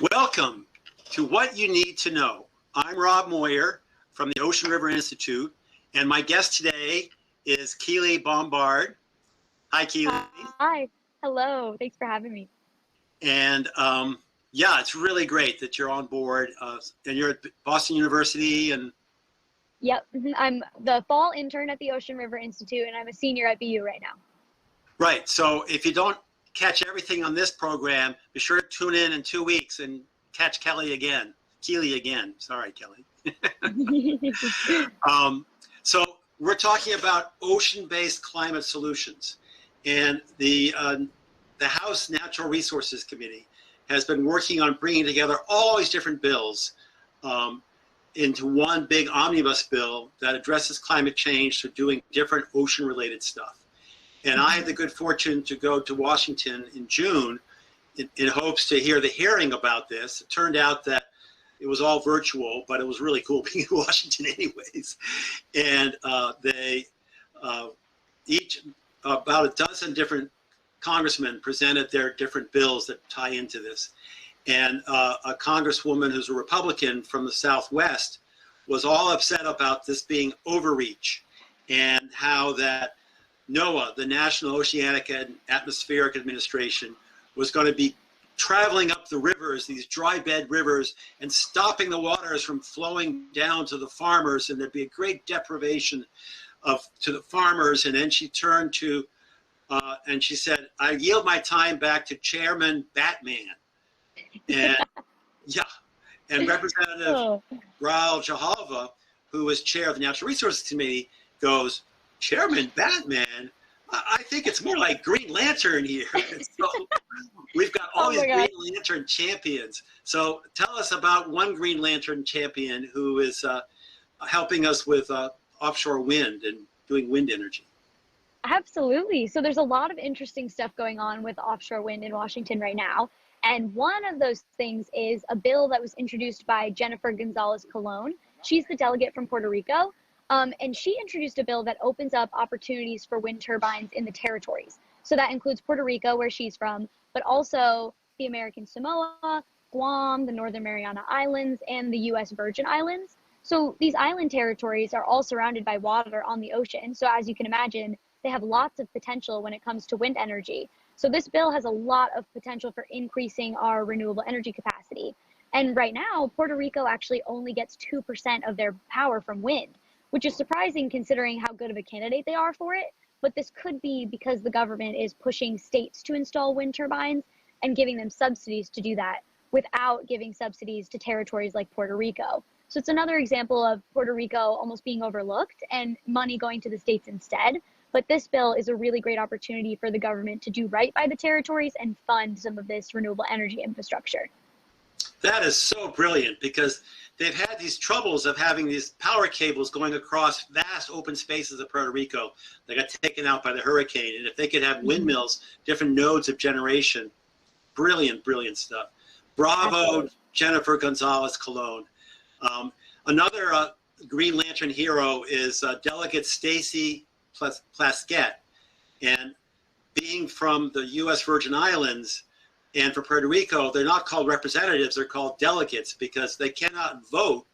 Welcome to What You Need to Know. I'm Rob Moir from the Ocean River Institute, and my guest today is Keeley Bombard. Hi, Keeley. Hi. Hello. Thanks for having me. And yeah, it's really great that you're on board, and you're at Boston University. And Yep. I'm the fall intern at the Ocean River Institute, and I'm a senior at BU right now. Right. So if you don't catch everything on this program, be sure to tune in 2 weeks and catch Keeley again. Sorry, Kelly. So we're talking about ocean-based climate solutions, and the House Natural Resources Committee has been working on bringing together all these different bills into one big omnibus bill that addresses climate change through doing different ocean-related stuff. And I had the good fortune to go to Washington in June in hopes to hear the hearing about this. It turned out that it was all virtual, but it was really cool being in Washington anyways. And they each, about a dozen different congressmen presented their different bills that tie into this. And a congresswoman who's a Republican from the Southwest was all upset about this being overreach, and how that NOAA, the National Oceanic and Atmospheric Administration, was going to be traveling up the rivers, these dry bed rivers, and stopping the waters from flowing down to the farmers, and there'd be a great deprivation to the farmers. And then she turned to, and she said, "I yield my time back to Chairman Batman." And yeah, and Representative Raul Grijalva, who was chair of the Natural Resources Committee, goes, "Chairman Batman? I think it's more like Green Lantern here." So we've got all these Green Lantern champions. So tell us about one Green Lantern champion who is helping us with offshore wind and doing wind energy. Absolutely. So there's a lot of interesting stuff going on with offshore wind in Washington right now. And one of those things is a bill that was introduced by Jenniffer Gonzalez-Colon. She's the delegate from Puerto Rico. And she introduced a bill that opens up opportunities for wind turbines in the territories. So that includes Puerto Rico, where she's from, but also the American Samoa, Guam, the Northern Mariana Islands, and the U.S. Virgin Islands. So these island territories are all surrounded by water on the ocean. So as you can imagine, they have lots of potential when it comes to wind energy. So this bill has a lot of potential for increasing our renewable energy capacity. And right now, Puerto Rico actually only gets 2% of their power from wind, which is surprising considering how good of a candidate they are for it. But this could be because the government is pushing states to install wind turbines and giving them subsidies to do that without giving subsidies to territories like Puerto Rico. So it's another example of Puerto Rico almost being overlooked and money going to the states instead. But this bill is a really great opportunity for the government to do right by the territories and fund some of this renewable energy infrastructure. That is so brilliant, because they've had these troubles of having these power cables going across vast open spaces of Puerto Rico that got taken out by the hurricane. And if they could have windmills, different nodes of generation, brilliant, brilliant stuff. Bravo, absolutely. Jenniffer Gonzalez-Colon. Another Green Lantern hero is Delegate Stacey Plaskett. And being from the U.S. Virgin Islands, and for Puerto Rico, they're not called representatives, they're called delegates, because they cannot vote,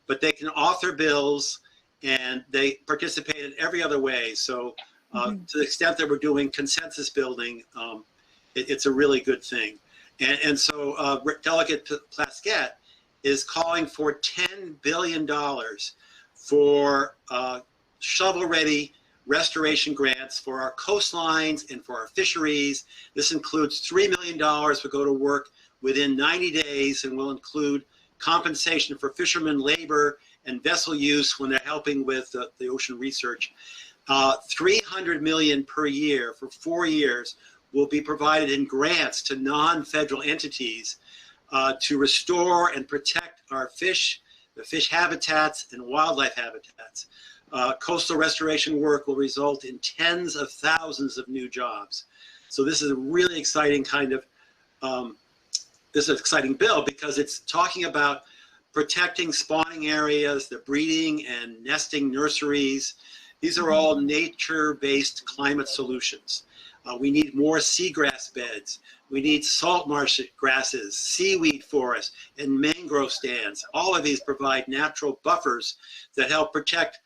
but they can author bills, and they participate in every other way. So to the extent that we're doing consensus building, it's a really good thing. And so Delegate Plaskett is calling for $10 billion for shovel-ready restoration grants for our coastlines and for our fisheries. This includes $3 million to go to work within 90 days, and will include compensation for fishermen labor and vessel use when they're helping with the ocean research. $300 million per year for 4 years will be provided in grants to non-federal entities to restore and protect our fish, the fish habitats and wildlife habitats. Coastal restoration work will result in tens of thousands of new jobs. So this is a really exciting kind of, this is an exciting bill, because it's talking about protecting spawning areas, the breeding and nesting nurseries. These are all nature-based climate solutions. We need more seagrass beds. We need salt marsh grasses, seaweed forests, and mangrove stands. All of these provide natural buffers that help protect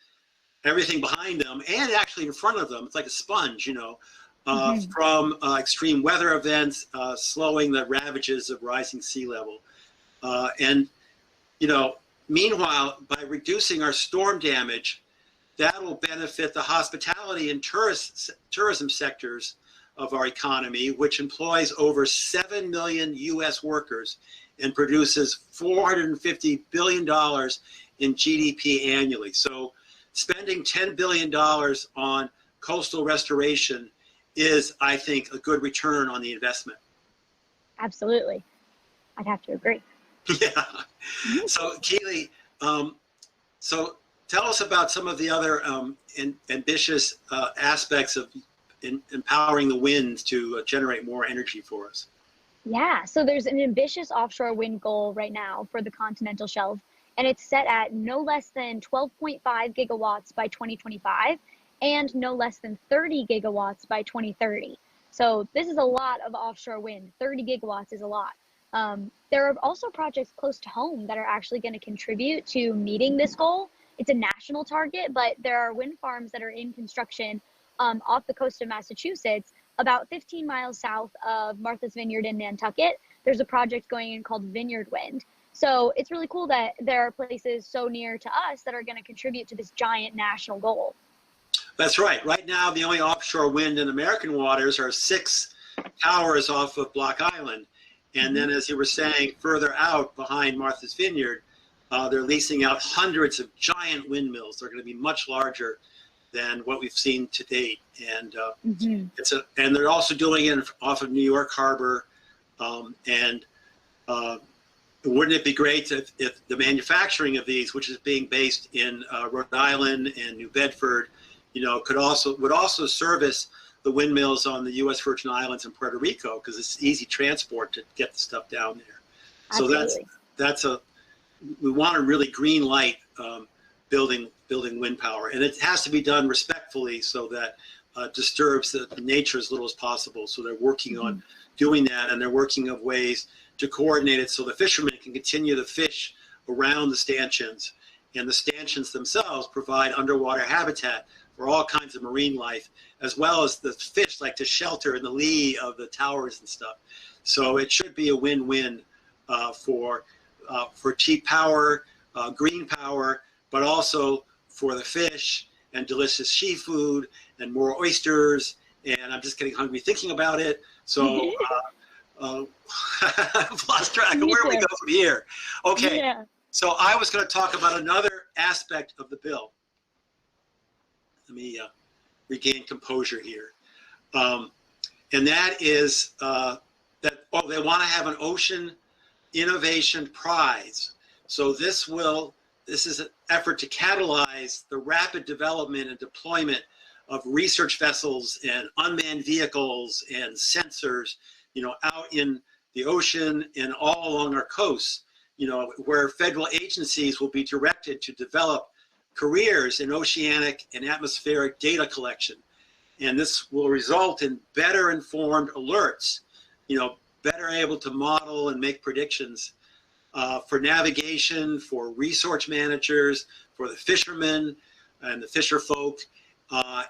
everything behind them and actually in front of them. It's like a sponge, you know, from extreme weather events, slowing the ravages of rising sea level. And, you know, meanwhile, by reducing our storm damage, that will benefit the hospitality and tourism sectors of our economy, which employs over 7 million U.S. workers and produces $450 billion in GDP annually. So spending $10 billion on coastal restoration is, I think, a good return on the investment. Absolutely. I'd have to agree. Yeah. So Keeley, so tell us about some of the other ambitious aspects of empowering the wind to generate more energy for us. Yeah, so there's an ambitious offshore wind goal right now for the continental shelf, and it's set at no less than 12.5 gigawatts by 2025 and no less than 30 gigawatts by 2030. So this is a lot of offshore wind. 30 gigawatts is a lot. There are also projects close to home that are actually going to contribute to meeting this goal. It's a national target, but there are wind farms that are in construction off the coast of Massachusetts, about 15 miles south of Martha's Vineyard in Nantucket. There's a project going in called Vineyard Wind. So it's really cool that there are places so near to us that are going to contribute to this giant national goal. That's right. Right now, the only offshore wind in American waters are 6 towers off of Block Island. And then, as you were saying, further out behind Martha's Vineyard, they're leasing out hundreds of giant windmills. They're going to be much larger than what we've seen to date. And and they're also doing it off of New York Harbor. Wouldn't it be great if the manufacturing of these, which is being based in Rhode Island and New Bedford, you know, would also service the windmills on the U.S. Virgin Islands and Puerto Rico, because it's easy transport to get the stuff down there. Absolutely. So we want a really green light building wind power, and it has to be done respectfully so that disturbs the nature as little as possible. So they're working on doing that, and they're working of ways to coordinate it so the fishermen can continue to fish around the stanchions, and the stanchions themselves provide underwater habitat for all kinds of marine life, as well as the fish like to shelter in the lee of the towers and stuff. So it should be a win-win for cheap power, green power, but also for the fish and delicious seafood and more oysters. And I'm just getting hungry thinking about it. So I've lost track of where we go from here. Okay, so I was going to talk about another aspect of the bill. Let me regain composure here. And that is that they want to have an ocean innovation prize. So this is an effort to catalyze the rapid development and deployment of research vessels and unmanned vehicles and sensors, you know, out in the ocean and all along our coasts, you know, where federal agencies will be directed to develop careers in oceanic and atmospheric data collection. And this will result in better informed alerts, you know, better able to model and make predictions for navigation, for resource managers, for the fishermen and the fisher folk,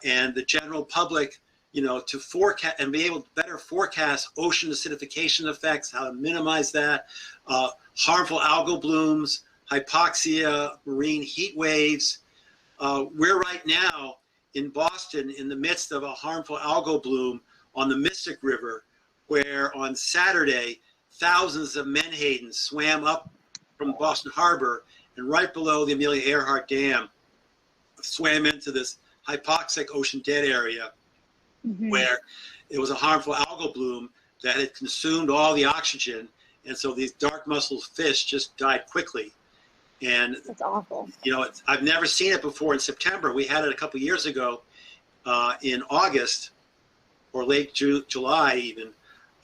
and the general public, you know, to forecast and be able to better forecast ocean acidification effects, how to minimize that, harmful algal blooms, hypoxia, marine heat waves. We're right now in Boston in the midst of a harmful algal bloom on the Mystic River, where on Saturday, thousands of menhadens swam up from Boston Harbor and right below the Amelia Earhart Dam, swam into this hypoxic ocean dead area where it was a harmful algal bloom that had consumed all the oxygen. And so these dark mussel fish just died quickly. And that's awful. You know, I've never seen it before in September. We had it a couple years ago in August or late July even.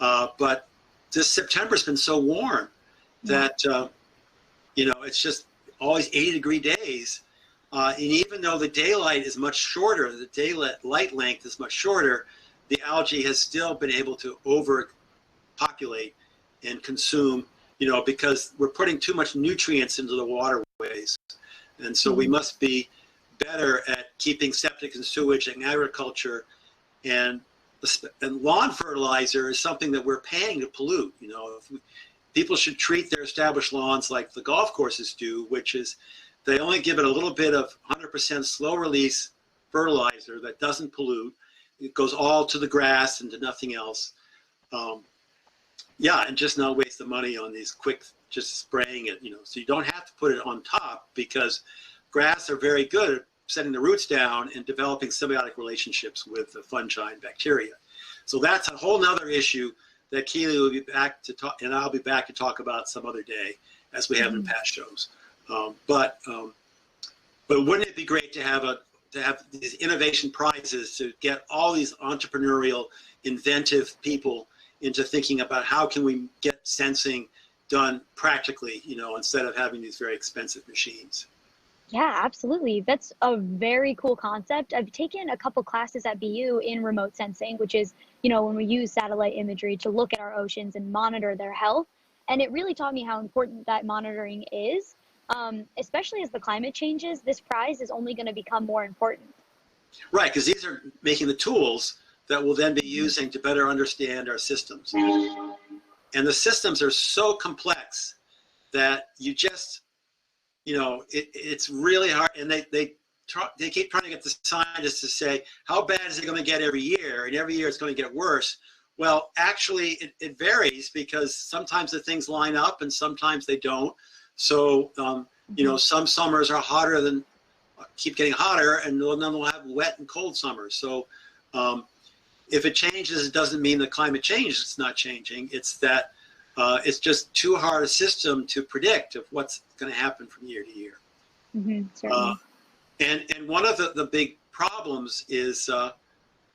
But this September's been so warm that, you know, it's just always 80-degree days. And even though the daylight is much shorter, the daylight length is much shorter, the algae has still been able to populate and consume, because we're putting too much nutrients into the waterways. And so we must be better at keeping septic and sewage and agriculture, and lawn fertilizer is something that we're paying to pollute. People should treat their established lawns like the golf courses do, which is they only give it a little bit of 100% slow release fertilizer that doesn't pollute. It goes all to the grass and to nothing else. And just not waste the money on these quick, just spraying it, so you don't have to put it on top, because grass are very good at setting the roots down and developing symbiotic relationships with the fungi and bacteria. So that's a whole nother issue that Keeley will be back to talk, and I'll be back to talk about some other day, as we have in past shows. But wouldn't it be great to have these innovation prizes to get all these entrepreneurial, inventive people into thinking about how can we get sensing done practically, instead of having these very expensive machines. Yeah, absolutely. That's a very cool concept. I've taken a couple classes at BU in remote sensing, which is, when we use satellite imagery to look at our oceans and monitor their health. And it really taught me how important that monitoring is, especially as the climate changes. This prize is only going to become more important. Right, because these are making the tools that we'll then be using to better understand our systems. And the systems are so complex that you just, it's really hard. And they keep trying to get the scientists to say, how bad is it going to get every year? And every year it's going to get worse. Well, actually, it varies, because sometimes the things line up and sometimes they don't. So, some summers are hotter keep getting hotter, and then we'll have wet and cold summers. So, if it changes, it doesn't mean the climate change is not changing. It's that it's just too hard a system to predict of what's going to happen from year to year. And one of the big problems is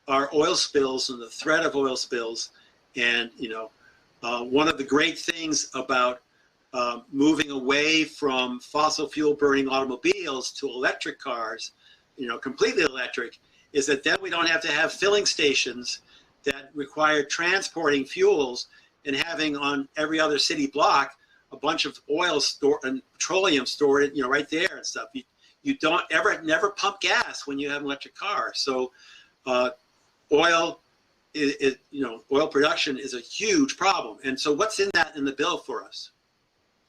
our oil spills and the threat of oil spills. And one of the great things about moving away from fossil fuel burning automobiles to electric cars, completely electric, is that then we don't have to have filling stations that require transporting fuels and having on every other city block a bunch of oil and petroleum stored, right there and stuff. You don't never pump gas when you have an electric car. So oil oil production is a huge problem. And so what's in the bill for us?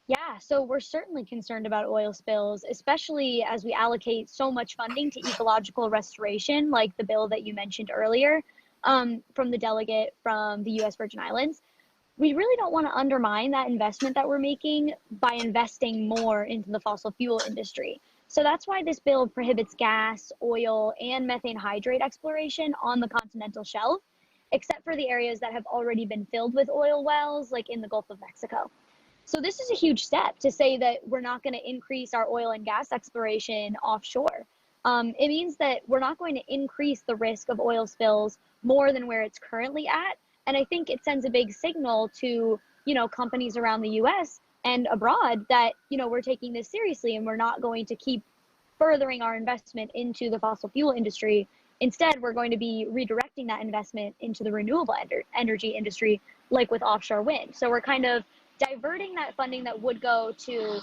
Yeah, so we're certainly concerned about oil spills, especially as we allocate so much funding to ecological restoration, like the bill that you mentioned earlier from the delegate from the U.S. Virgin Islands. We really don't want to undermine that investment that we're making by investing more into the fossil fuel industry. So that's why this bill prohibits gas, oil, and methane hydrate exploration on the continental shelf, except for the areas that have already been filled with oil wells, like in the Gulf of Mexico. So this is a huge step to say that we're not going to increase our oil and gas exploration offshore. It means that we're not going to increase the risk of oil spills more than where it's currently at. And I think it sends a big signal to, companies around the U.S. and abroad that, we're taking this seriously and we're not going to keep furthering our investment into the fossil fuel industry. Instead, we're going to be redirecting that investment into the renewable energy industry, like with offshore wind. So we're kind of diverting that funding that would go to,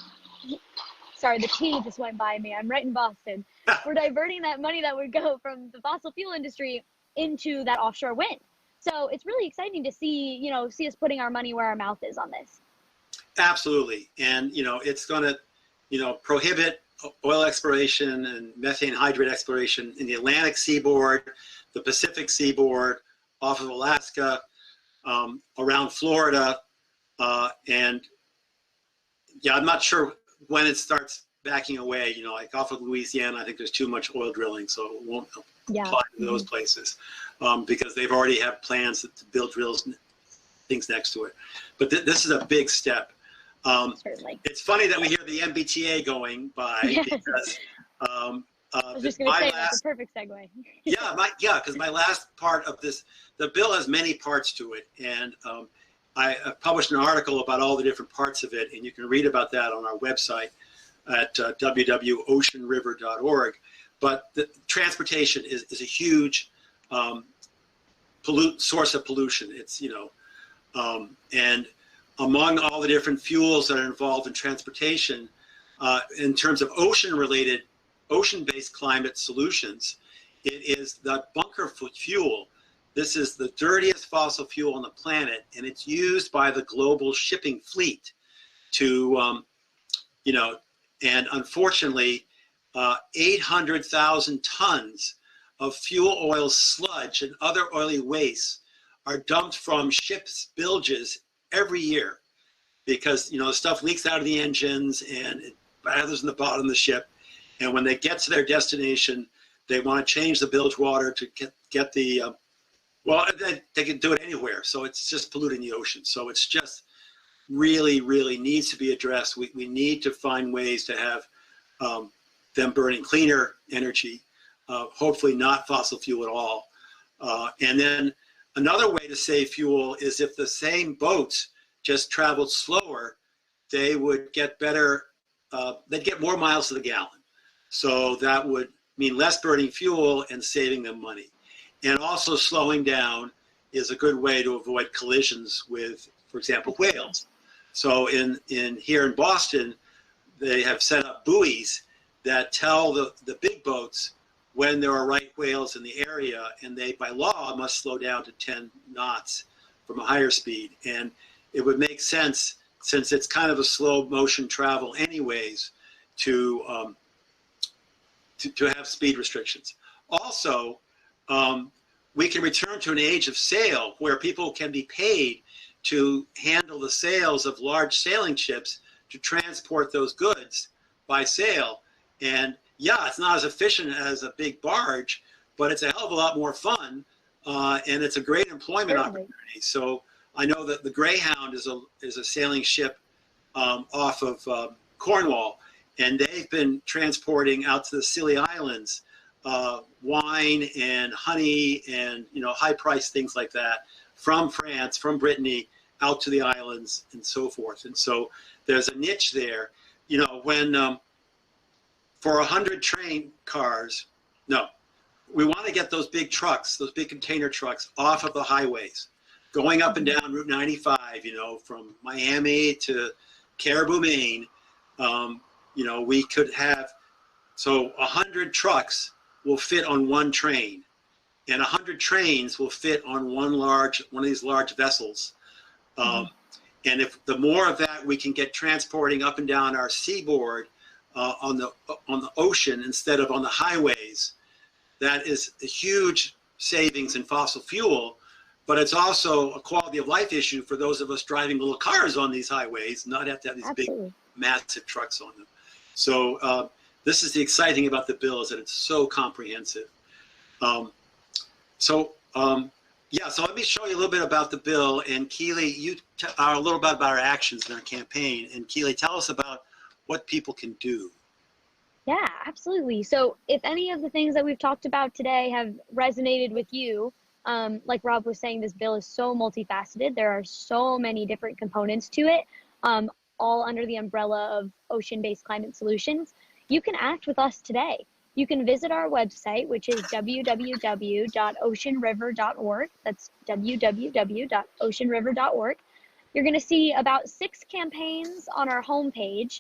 sorry, the T just went by me. I'm right in Boston. We're diverting that money that would go from the fossil fuel industry into that offshore wind. So it's really exciting to see, see us putting our money where our mouth is on this. Absolutely. And, it's going to, prohibit oil exploration and methane hydrate exploration in the Atlantic seaboard, the Pacific seaboard, off of Alaska, around Florida. And yeah, I'm not sure when it starts backing away, like off of Louisiana. I think there's too much oil drilling, so it won't apply to those places because they've already have plans to build drills, things next to it. But this is a big step. Certainly. It's funny that we hear the MBTA going by because I was just going to say that's a perfect segue. because my last part of this, the bill has many parts to it, and I published an article about all the different parts of it, and you can read about that on our website at www.oceanriver.org. But the transportation is a huge source of pollution. It's And among all the different fuels that are involved in transportation, in terms of ocean-based climate solutions, it is the bunker fuel. This is the dirtiest fossil fuel on the planet, and it's used by the global shipping fleet to, and unfortunately, 800,000 tons of fuel oil sludge and other oily wastes are dumped from ships' bilges every year because, the stuff leaks out of the engines and it gathers in the bottom of the ship. And when they get to their destination, they want to change the bilge water to get the, they can do it anywhere. So it's just polluting the ocean. So it's just really, really needs to be addressed. We need to find ways to have them burning cleaner energy, hopefully not fossil fuel at all. And then another way to save fuel is if the same boats just traveled slower, they would get better, they'd get more miles to the gallon. So that would mean less burning fuel and saving them money. And also slowing down is a good way to avoid collisions with, for example, whales. So here in Boston, they have set up buoys that tell the big boats when there are right whales in the area, and they, by law, must slow down to 10 knots from a higher speed. And it would make sense, since it's kind of a slow motion travel anyways, to have speed restrictions. Also, we can return to an age of sail where people can be paid to handle the sails of large sailing ships to transport those goods by sail. And yeah, it's not as efficient as a big barge, but it's a hell of a lot more fun, and it's a great employment opportunity. So I know that the Greyhound is a sailing ship off of Cornwall, and they've been transporting out to the Scilly Islands wine and honey and high-priced things like that from France, from Brittany, out to the islands and so forth. And so there's a niche there. When for 100 train cars, we want to get those big trucks, those big container trucks off of the highways, going up and down Route 95, from Miami to Caribou, Maine. We could have, 100 trucks will fit on one train, and 100 trains will fit on one of these large vessels. And if the more of that we can get transporting up and down our seaboard on the ocean instead of on the highways, that is a huge savings in fossil fuel, but it's also a quality of life issue for those of us driving little cars on these highways, not have to have these Absolutely. Big, massive trucks on them. So this is the exciting about the bill, is that it's so comprehensive. So let me show you a little bit about the bill. And Keeley, you are a little bit about our actions in our campaign. And Keeley, tell us about what people can do. Yeah, absolutely. So if any of the things that we've talked about today have resonated with you, like Rob was saying, this bill is so multifaceted. There are so many different components to it, all under the umbrella of ocean-based climate solutions. You can act with us today. You can visit our website, which is www.oceanriver.org. That's www.oceanriver.org. You're going to see about 6 campaigns on our homepage.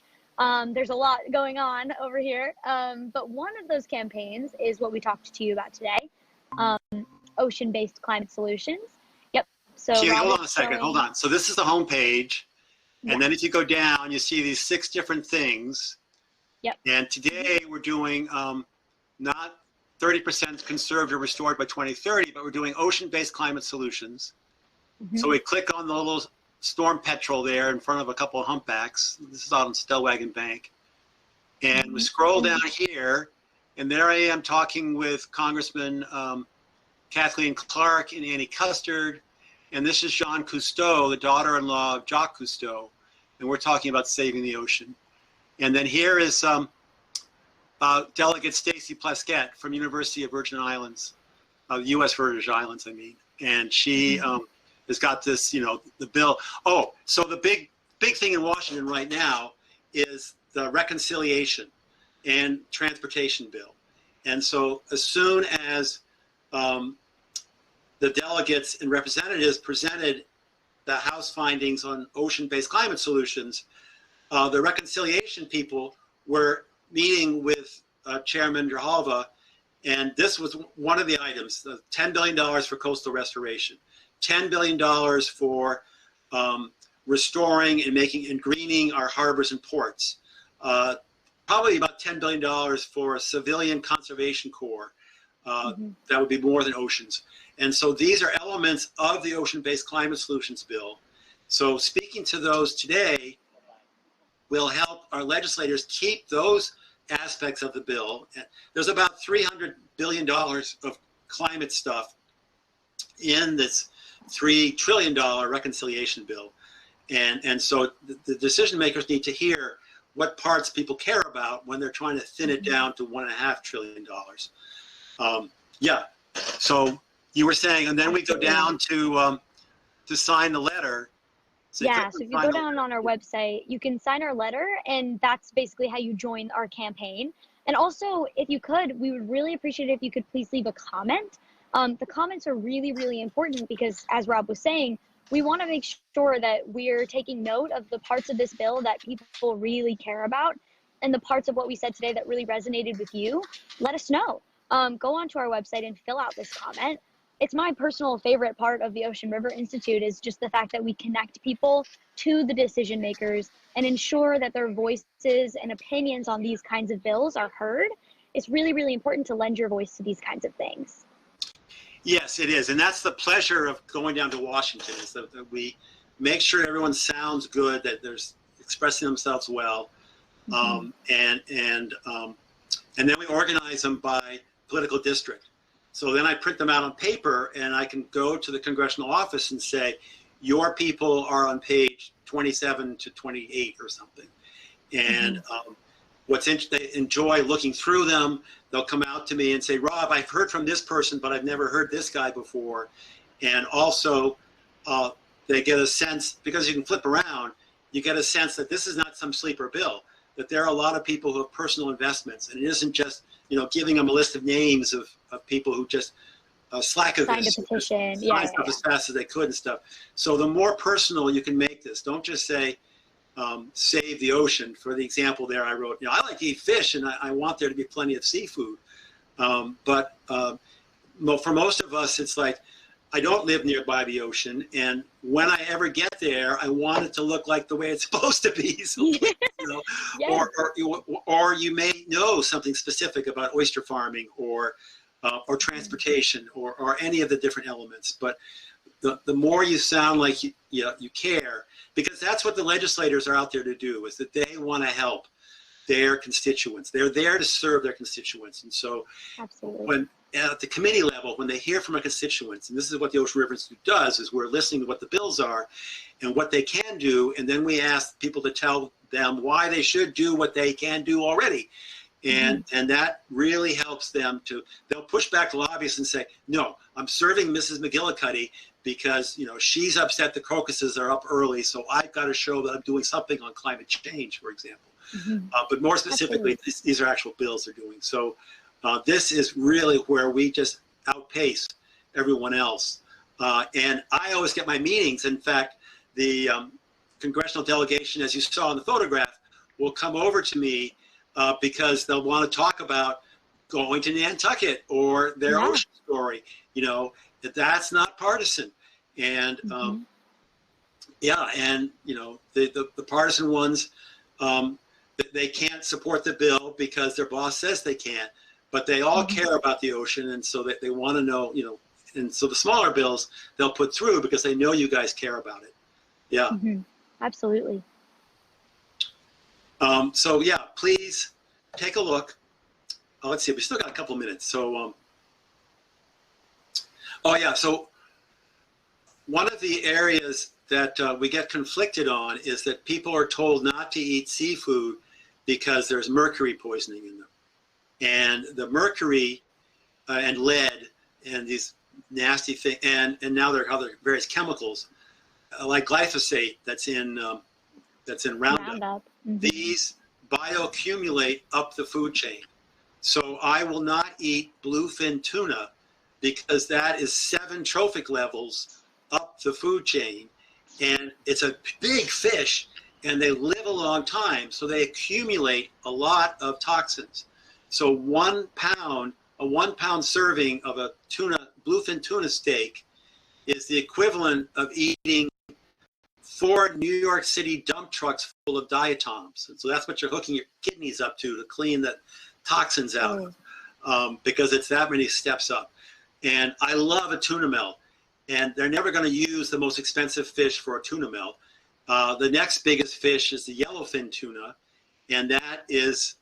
There's a lot going on over here, but one of those campaigns is what we talked to you about today, ocean-based climate solutions. Yep. So Keeley, hold on a second. Hold on. So this is the homepage, and then if you go down, you see these 6 different things. Yep. And today we're doing not 30% conserved or restored by 2030, but we're doing ocean-based climate solutions. So we click on the little storm petrel there in front of a couple of humpbacks. This is out on Stellwagen Bank. And we scroll down here, and there I am talking with Congressman Kathleen Clark and Annie Custard. And this is Jean Cousteau, the daughter-in-law of Jacques Cousteau. And we're talking about saving the ocean. And then here is Delegate Stacey Plaskett from University of Virgin Islands, U.S. Virgin Islands, I mean. And she has got this, the bill. Oh, so the big thing in Washington right now is the reconciliation and transportation bill. And so as soon as the delegates and representatives presented the House findings on ocean-based climate solutions, the reconciliation people were meeting with Chairman Grijalva, and this was one of the items: $10 billion for coastal restoration, $10 billion for restoring and making and greening our harbors and ports, probably about $10 billion for a civilian conservation corps. That would be more than oceans. And so these are elements of the ocean-based climate solutions bill. So speaking to those today will help our legislators keep those aspects of the bill. There's about $300 billion of climate stuff in this $3 trillion reconciliation bill. And so the decision makers need to hear what parts people care about when they're trying to thin it down to $1.5 trillion. Yeah, so you were saying, and then we go down to sign the letter. So yeah, so if you go down on our website, you can sign our letter, and that's basically how you join our campaign. And also, if you could, we would really appreciate it if you could please leave a comment. The comments are really, really important because, as Rob was saying, we want to make sure that we're taking note of the parts of this bill that people really care about, and the parts of what we said today that really resonated with you. Let us know. Go onto our website and fill out this comment. It's my personal favorite part of the Ocean River Institute is just the fact that we connect people to the decision makers and ensure that their voices and opinions on these kinds of bills are heard. It's really, really important to lend your voice to these kinds of things. Yes, it is. And that's the pleasure of going down to Washington, is that we make sure everyone sounds good, that they're expressing themselves well. And then we organize them by political district. So then I print them out on paper, and I can go to the congressional office and say, your people are on page 27 to 28 or something. And they enjoy looking through them. They'll come out to me and say, Rob, I've heard from this person, but I've never heard this guy before. And also they get a sense, because you can flip around, you get a sense that this is not some sleeper bill, that there are a lot of people who have personal investments, and it isn't just, giving them a list of names of people who just slack of signed this, a petition, signed stuff as fast as they could and stuff. So the more personal you can make this, don't just say, save the ocean. For the example there, I wrote, I like to eat fish, and I want there to be plenty of seafood. But for most of us, it's like, I don't live nearby the ocean, and when I ever get there, I want it to look like the way it's supposed to be. So, yes. Or you may know something specific about oyster farming or transportation or any of the different elements. But the more you sound like you care, because that's what the legislators are out there to do, is that they want to help their constituents. They're there to serve their constituents. And so when at the committee level, when they hear from our constituents, and this is what the Ocean River Institute does, is we're listening to what the bills are and what they can do, and then we ask people to tell them why they should do what they can do already. And that really helps them they'll push back the lobbyists and say, no, I'm serving Mrs. McGillicuddy because, she's upset the crocuses are up early, so I've got to show that I'm doing something on climate change, for example. But more specifically, these are actual bills they're doing. So this is really where we just outpace everyone else. And I always get my meetings. In fact, the congressional delegation, as you saw in the photograph, will come over to me because they'll want to talk about going to Nantucket or their ocean story. That's not partisan. And the partisan ones, they can't support the bill because their boss says they can't, but they all care about the ocean, and so that they want to know, and so the smaller bills they'll put through because they know you guys care about it. Yeah. Absolutely. So yeah, please take a look. Let's see, we still got a couple minutes. So, so one of the areas that we get conflicted on is that people are told not to eat seafood because there's mercury poisoning in them. And the mercury and lead and these nasty things, and now there are other various chemicals like glyphosate that's in Roundup. These bioaccumulate up the food chain. So I will not eat bluefin tuna because that is 7 trophic levels up the food chain. And it's a big fish, and they live a long time, so they accumulate a lot of toxins. So 1 pound, a 1 pound serving of a tuna, bluefin tuna steak is the equivalent of eating 4 New York City dump trucks full of diatoms. And so that's what you're hooking your kidneys up to clean the toxins out, because it's that many steps up. And I love a tuna melt, and they're never going to use the most expensive fish for a tuna melt. The next biggest fish is the yellowfin tuna, and that is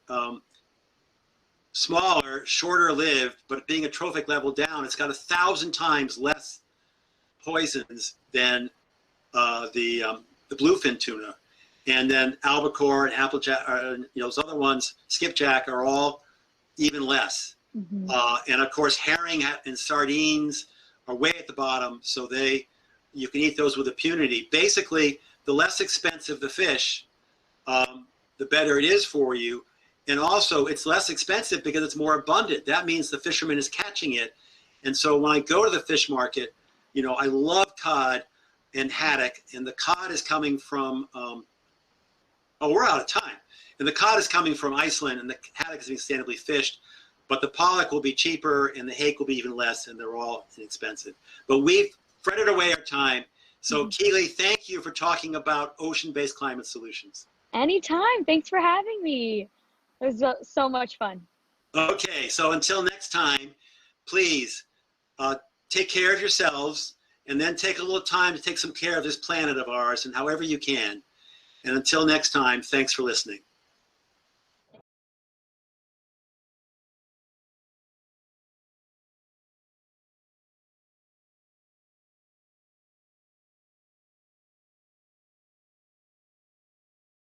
smaller, shorter lived, but being a trophic level down, it's got 1,000 times less poisons than the bluefin tuna. And then albacore and applejack, those other ones, skipjack, are all even less. And of course, herring and sardines are way at the bottom, so you can eat those with impunity. Basically, the less expensive the fish, the better it is for you. And also, it's less expensive because it's more abundant. That means the fisherman is catching it. And so when I go to the fish market, I love cod and haddock, and the cod is coming from, we're out of time. And the cod is coming from Iceland, and the haddock is being sustainably fished. But the pollock will be cheaper, and the hake will be even less, and they're all inexpensive. But we've fretted away our time. So Keeley, thank you for talking about ocean-based climate solutions. Anytime. Thanks for having me. It was so much fun. Okay, so until next time, please take care of yourselves, and then take a little time to take some care of this planet of ours, and however you can. And until next time, thanks for listening.